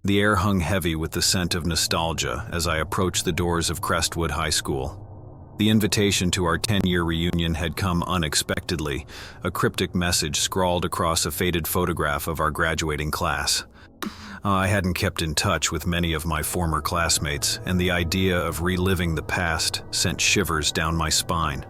The air hung heavy with the scent of nostalgia as I approached the doors of Crestwood High School. The invitation to our 10-year reunion had come unexpectedly, a cryptic message scrawled across a faded photograph of our graduating class. I hadn't kept in touch with many of my former classmates, and the idea of reliving the past sent shivers down my spine.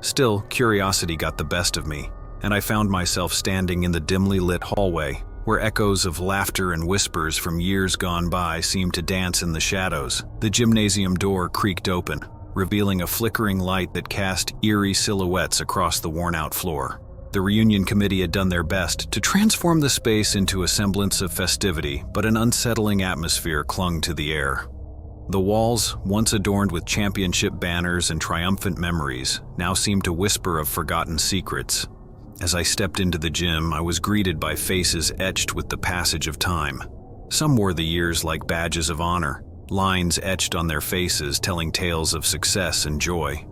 Still, curiosity got the best of me, and I found myself standing in the dimly lit hallway, where echoes of laughter and whispers from years gone by seemed to dance in the shadows. The gymnasium door creaked open, revealing a flickering light that cast eerie silhouettes across the worn-out floor. The reunion committee had done their best to transform the space into a semblance of festivity, but an unsettling atmosphere clung to the air. The walls, once adorned with championship banners and triumphant memories, now seemed to whisper of forgotten secrets. As I stepped into the gym, I was greeted by faces etched with the passage of time. Some wore the years like badges of honor, lines etched on their faces telling tales of success and joy.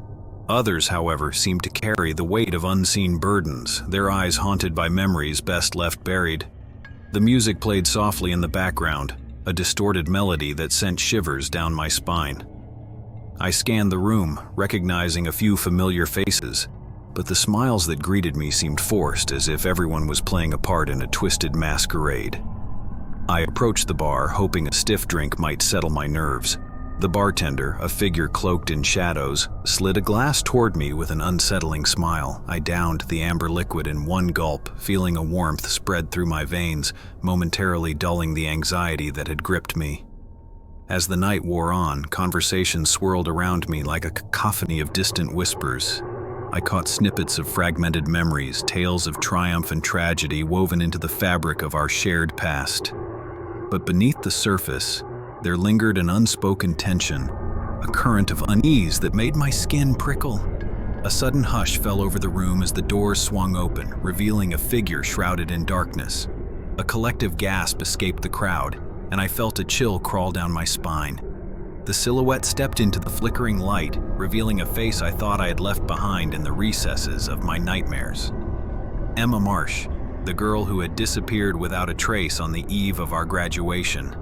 Others, however, seemed to carry the weight of unseen burdens, their eyes haunted by memories best left buried. The music played softly in the background, a distorted melody that sent shivers down my spine. I scanned the room, recognizing a few familiar faces, but the smiles that greeted me seemed forced, as if everyone was playing a part in a twisted masquerade. I approached the bar, hoping a stiff drink might settle my nerves. The bartender, a figure cloaked in shadows, slid a glass toward me with an unsettling smile. I downed the amber liquid in one gulp, feeling a warmth spread through my veins, momentarily dulling the anxiety that had gripped me. As the night wore on, conversations swirled around me like a cacophony of distant whispers. I caught snippets of fragmented memories, tales of triumph and tragedy woven into the fabric of our shared past. But beneath the surface, there lingered an unspoken tension, a current of unease that made my skin prickle. A sudden hush fell over the room as the doors swung open, revealing a figure shrouded in darkness. A collective gasp escaped the crowd, and I felt a chill crawl down my spine. The silhouette stepped into the flickering light, revealing a face I thought I had left behind in the recesses of my nightmares. Emma Marsh, the girl who had disappeared without a trace on the eve of our graduation.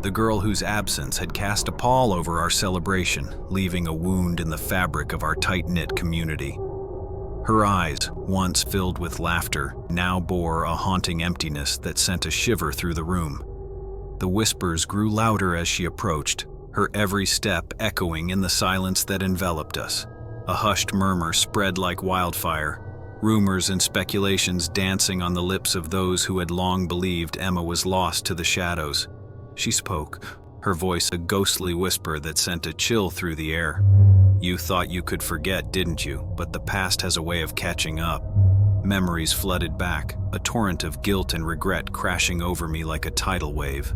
The girl whose absence had cast a pall over our celebration, leaving a wound in the fabric of our tight-knit community. Her eyes, once filled with laughter, now bore a haunting emptiness that sent a shiver through the room. The whispers grew louder as she approached, her every step echoing in the silence that enveloped us. A hushed murmur spread like wildfire, rumors and speculations dancing on the lips of those who had long believed Emma was lost to the shadows. She spoke, her voice a ghostly whisper that sent a chill through the air. "You thought you could forget, didn't you? But the past has a way of catching up." Memories flooded back, a torrent of guilt and regret crashing over me like a tidal wave.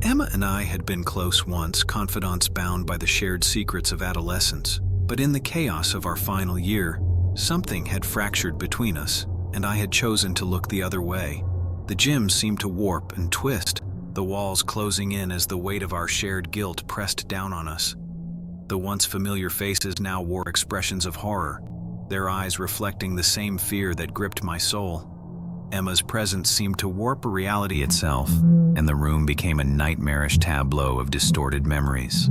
Emma and I had been close once, confidants bound by the shared secrets of adolescence. But in the chaos of our final year, something had fractured between us, and I had chosen to look the other way. The gym seemed to warp and twist, the walls closing in as the weight of our shared guilt pressed down on us. The once familiar faces now wore expressions of horror, their eyes reflecting the same fear that gripped my soul. Emma's presence seemed to warp reality itself, and the room became a nightmarish tableau of distorted memories.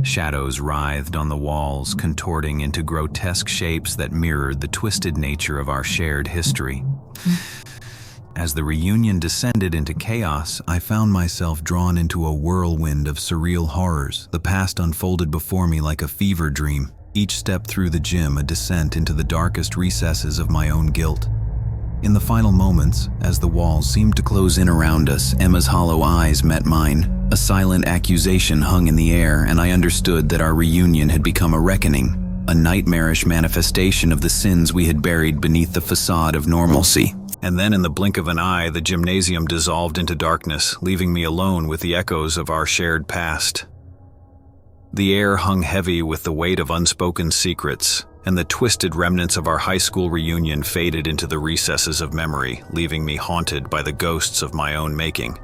Shadows writhed on the walls, contorting into grotesque shapes that mirrored the twisted nature of our shared history. As the reunion descended into chaos, I found myself drawn into a whirlwind of surreal horrors. The past unfolded before me like a fever dream, each step through the gym a descent into the darkest recesses of my own guilt. In the final moments, as the walls seemed to close in around us, Emma's hollow eyes met mine. A silent accusation hung in the air, and I understood that our reunion had become a reckoning, a nightmarish manifestation of the sins we had buried beneath the facade of normalcy. And then in the blink of an eye, the gymnasium dissolved into darkness, leaving me alone with the echoes of our shared past. The air hung heavy with the weight of unspoken secrets, and the twisted remnants of our high school reunion faded into the recesses of memory, leaving me haunted by the ghosts of my own making.